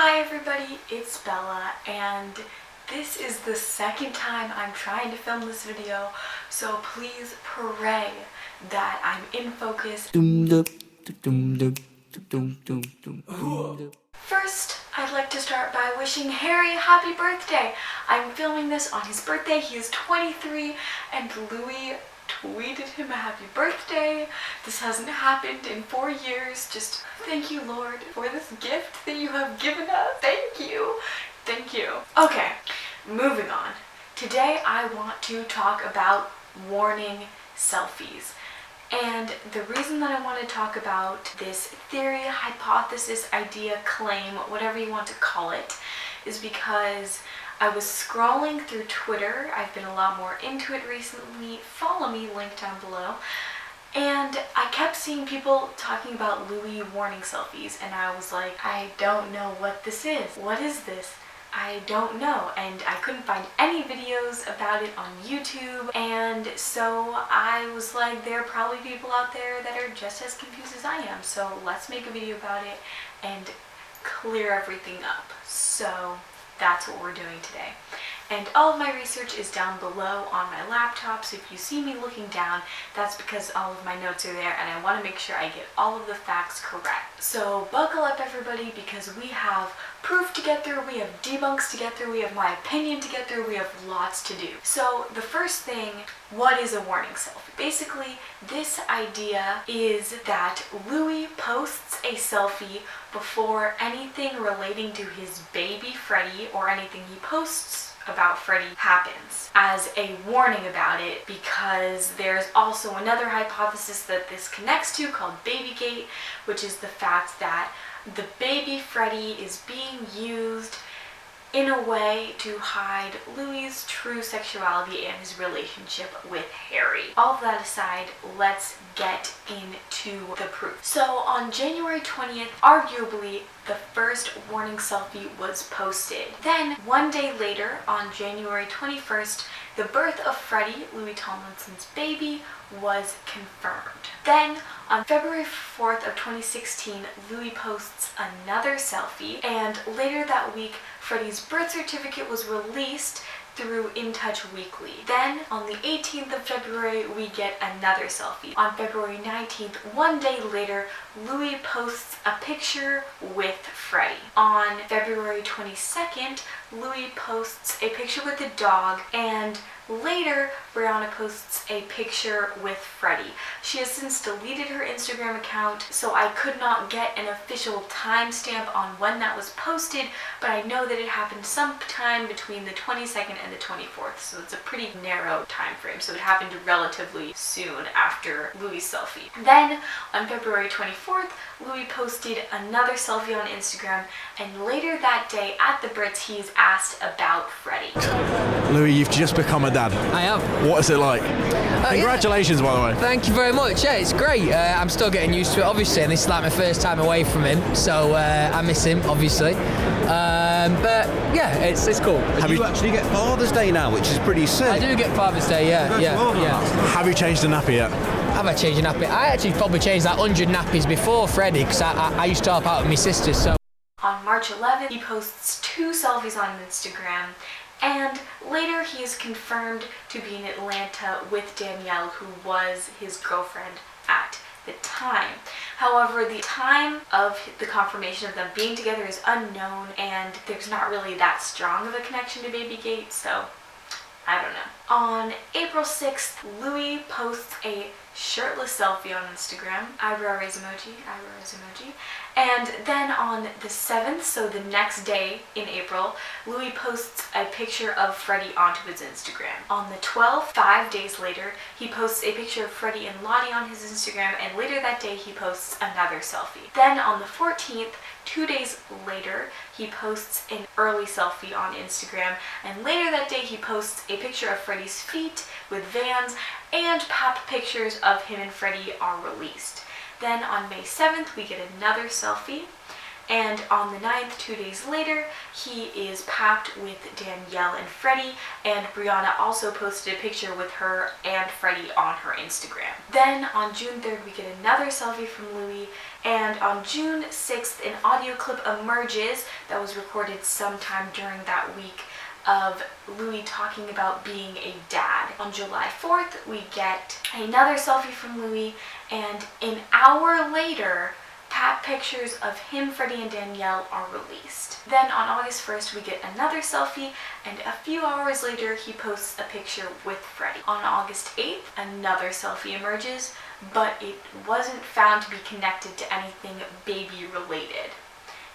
Hi everybody, it's Bella, and this is the second time I'm trying to film this video, so please pray that I'm in focus. First, I'd like to start by wishing Harry a happy birthday. I'm filming this on his birthday. He is 23, and Louis tweeted him a happy birthday. This hasn't happened in 4 years. Just thank you, Lord, for this gift that you have given us. Thank you. Thank you. Okay, moving on. Today I want to talk about warning selfies. And the reason that I want to talk about this theory, hypothesis, idea, claim, whatever you want to call it, is because I was scrolling through Twitter. I've been a lot more into it recently. Follow me, link down below. And I kept seeing people talking about Louis warning selfies, and I was like, I don't know what this is. What is this? I don't know, and I couldn't find any videos about it on YouTube, and so I was like, there are probably people out there that are just as confused as I am, so let's make a video about it and clear everything up. So that's what we're doing today. And all of my research is down below on my laptop, so if you see me looking down, that's because all of my notes are there and I want to make sure I get all of the facts correct. So buckle up everybody, because we have proof to get through, we have debunks to get through, we have my opinion to get through, we have lots to do. So the first thing, what is a warning selfie? Basically, this idea is that Louis posts a selfie before anything relating to his baby Freddie or anything he posts about Freddie happens, as a warning about it, because there's also another hypothesis that this connects to called Babygate, which is the fact that the baby Freddie is being used in a way to hide Louis' true sexuality and his relationship with Harry. All of that aside, let's get into the proof. So on January 20th, arguably the first warning selfie was posted. Then one day later, on January 21st, the birth of Freddie, Louis Tomlinson's baby, was confirmed. Then on February 4th of 2016, Louis posts another selfie, and later that week, Freddie's birth certificate was released through In Touch Weekly. Then, on the 18th of February, we get another selfie. On February 19th, one day later, Louis posts a picture with Freddie. On February 22nd, Louis posts a picture with a dog, and later, Brianna posts a picture with Freddie. She has since deleted her Instagram account, so I could not get an official timestamp on when that was posted, but I know that it happened sometime between the 22nd and the 24th, so it's a pretty narrow time frame, so it happened relatively soon after Louis' selfie. Then, on February 24th, Louis posted another selfie on Instagram, and later that day at the Brits, he is asked about Freddie. Louis, you've just become a dad. I am. What is it like? Congratulations, by the way. Thank you very much. Yeah, it's great. I'm still getting used to it, obviously, and this is like my first time away from him, so I miss him, obviously. But yeah, it's cool. Have you actually get Father's Day now, which is pretty sick? I do get Father's Day, yeah. Have you changed the nappy yet? Have I changed a nappy? I actually probably changed that 100 nappies before Freddie, because I used to help out with my sisters, so. On March 11th, he posts 2 selfies on Instagram, and later he is confirmed to be in Atlanta with Danielle, who was his girlfriend at the time. However, the time of the confirmation of them being together is unknown, and there's not really that strong of a connection to Babygate, so I don't know. On April 6th, Louis posts a shirtless selfie on Instagram, eyebrow raise emoji, and then on the 7th, so the next day in April, Louis posts a picture of Freddie onto his Instagram. On the 12th, 5 days later, he posts a picture of Freddie and Lottie on his Instagram, and later that day he posts another selfie. Then on the 14th, 2 days later, he posts an early selfie on Instagram, and later that day he posts a picture of Freddie's feet with Vans, and pap pictures of him and Freddie are released. Then on May 7th, we get another selfie, And on the 9th, 2 days later, he is packed with Danielle and Freddie, and Brianna also posted a picture with her and Freddie on her Instagram. Then on June 3rd, we get another selfie from Louis, and on June 6th, an audio clip emerges that was recorded sometime during that week of Louis talking about being a dad. On July 4th, we get another selfie from Louis, and an hour later, cat pictures of him, Freddie, and Danielle are released. Then on August 1st, we get another selfie, and a few hours later, he posts a picture with Freddie. On August 8th, another selfie emerges, but it wasn't found to be connected to anything baby related.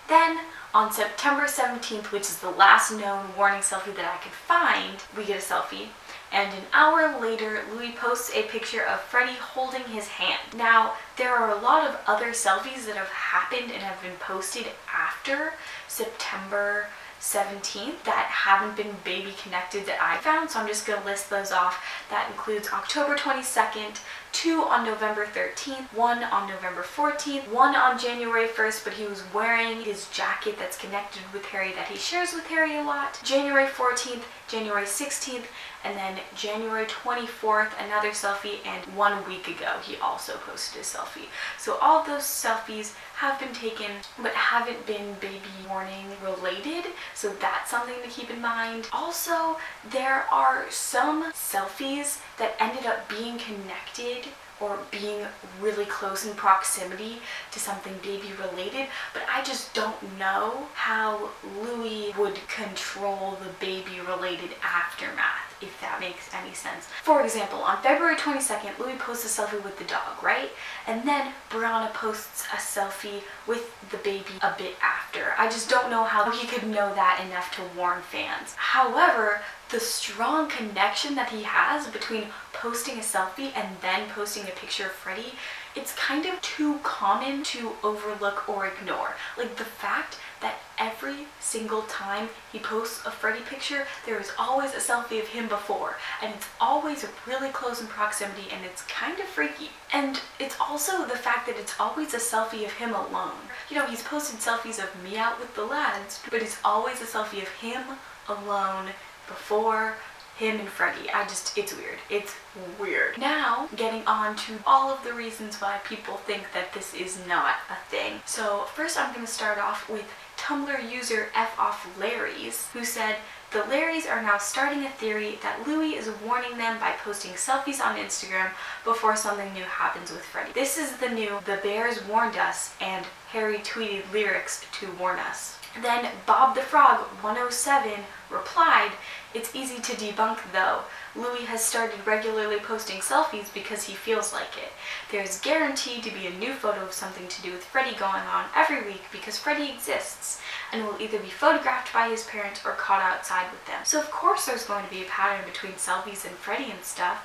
Then on September 17th, which is the last known warning selfie that I could find, we get a selfie. And an hour later, Louis posts a picture of Freddie holding his hand. Now, there are a lot of other selfies that have happened and have been posted after September 17th that haven't been baby connected that I found, so I'm just going to list those off. That includes October 22nd, 2 on November 13th, 1 on November 14th, 1 on January 1st, but he was wearing his jacket that's connected with Harry that he shares with Harry a lot, January 14th, January 16th, and then January 24th, another selfie, and 1 week ago he also posted a selfie. So all of those selfies have been taken but haven't been baby warning related, so that's something to keep in mind. Also, there are some selfies that ended up being connected or being really close in proximity to something baby related, but I just don't know how Louis would control the baby related aftermath, if that makes any sense. For example, on February 22nd, Louis posts a selfie with the dog, right? And then Brianna posts a selfie with the baby a bit after. I just don't know how he could know that enough to warn fans. However, the strong connection that he has between posting a selfie and then posting a picture of Freddie, it's kind of too common to overlook or ignore. Like the fact that every single time he posts a Freddie picture, there is always a selfie of him before, and it's always really close in proximity, and it's kind of freaky. And it's also the fact that it's always a selfie of him alone. You know, he's posted selfies of me out with the lads, but it's always a selfie of him alone before him and Freddie. It's weird. It's weird. Now, getting on to all of the reasons why people think that this is not a thing. So first I'm going to start off with Tumblr user FOffLarrys, who said, "The Larrys are now starting a theory that Louis is warning them by posting selfies on Instagram before something new happens with Freddie. This is the new 'The Bears warned us' and Harry tweeted lyrics to warn us." Then Bob the Frog 107 replied, "It's easy to debunk though. Louis has started regularly posting selfies because he feels like it. There's guaranteed to be a new photo of something to do with Freddie going on every week because Freddie exists and will either be photographed by his parents or caught outside with them. So of course there's going to be a pattern between selfies and Freddie and stuff.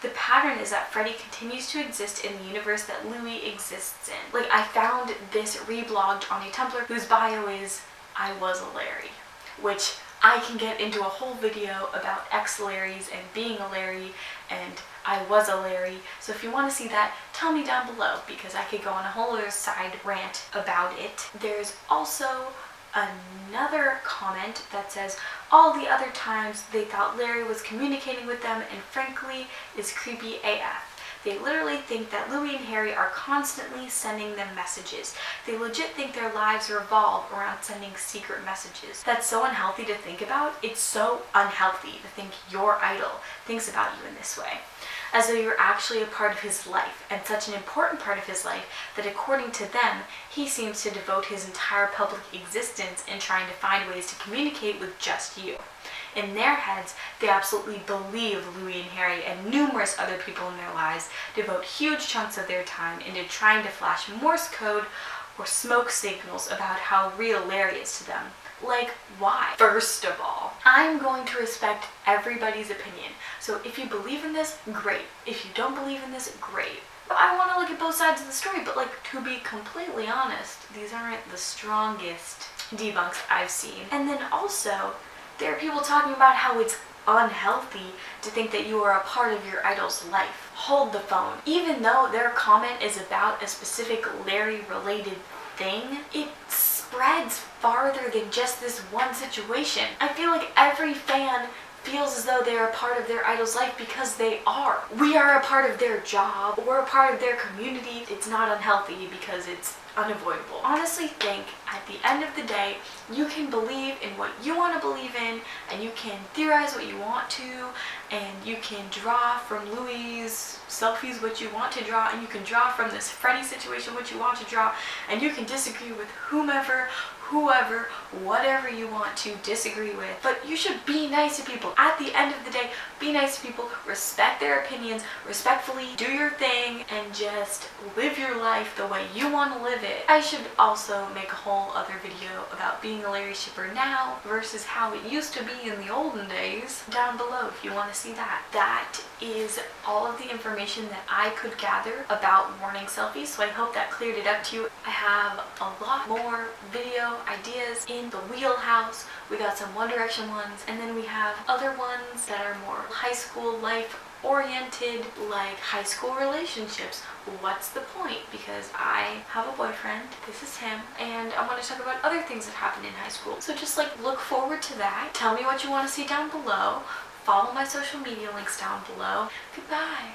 The pattern is that Freddie continues to exist in the universe that Louis exists in." Like, I found this reblogged on a Tumblr whose bio is "I was a Larry," which I can get into a whole video about ex-Larrys and being a Larry and I was a Larry. So if you want to see that, tell me down below because I could go on a whole other side rant about it. There's also another comment that says, "All the other times they thought Larry was communicating with them and frankly is creepy AF. They literally think that Louis and Harry are constantly sending them messages. They legit think their lives revolve around sending secret messages. That's so unhealthy to think about. It's so unhealthy to think your idol thinks about you in this way. As though you're actually a part of his life, and such an important part of his life that according to them, he seems to devote his entire public existence in trying to find ways to communicate with just you. In their heads, they absolutely believe Louis and Harry and numerous other people in their lives devote huge chunks of their time into trying to flash Morse code or smoke signals about how real Larry is to them. Like, why? First of all, I'm going to respect everybody's opinion. So if you believe in this, great. If you don't believe in this, great. But I want to look at both sides of the story, but like, to be completely honest, these aren't the strongest debunks I've seen. And then also, there are people talking about how it's unhealthy to think that you are a part of your idol's life. Hold the phone. Even though their comment is about a specific Larry-related thing, it's spreads farther than just this one situation. I feel like every fan feels as though they're a part of their idol's life because they are. We are a part of their job. We're a part of their community. It's not unhealthy because it's unavoidable. Honestly think at the end of the day, you can believe in what you want to believe in, and you can theorize what you want to, and you can draw from Louis' selfies what you want to draw, and you can draw from this Freddie situation what you want to draw, and you can disagree with whomever, whoever, whatever you want to disagree with. But you should be nice to people. At the end of the day, be nice to people, respect their opinions, respectfully do your thing, and just live your life the way you want to live it. I should also make a whole other video about being a Larry shipper now versus how it used to be in the olden days down below if you want to see that. That is all of the information that I could gather about warning selfies, so I hope that cleared it up to you. I have a lot more video ideas in the wheelhouse. We got some One Direction ones, and then we have other ones that are more high school life oriented, like high school relationships. What's the point? Because I have a boyfriend, this is him, and I want to talk about other things that happened in high school. So just like look forward to that. Tell me what you want to see down below. Follow my social media links down below. Goodbye.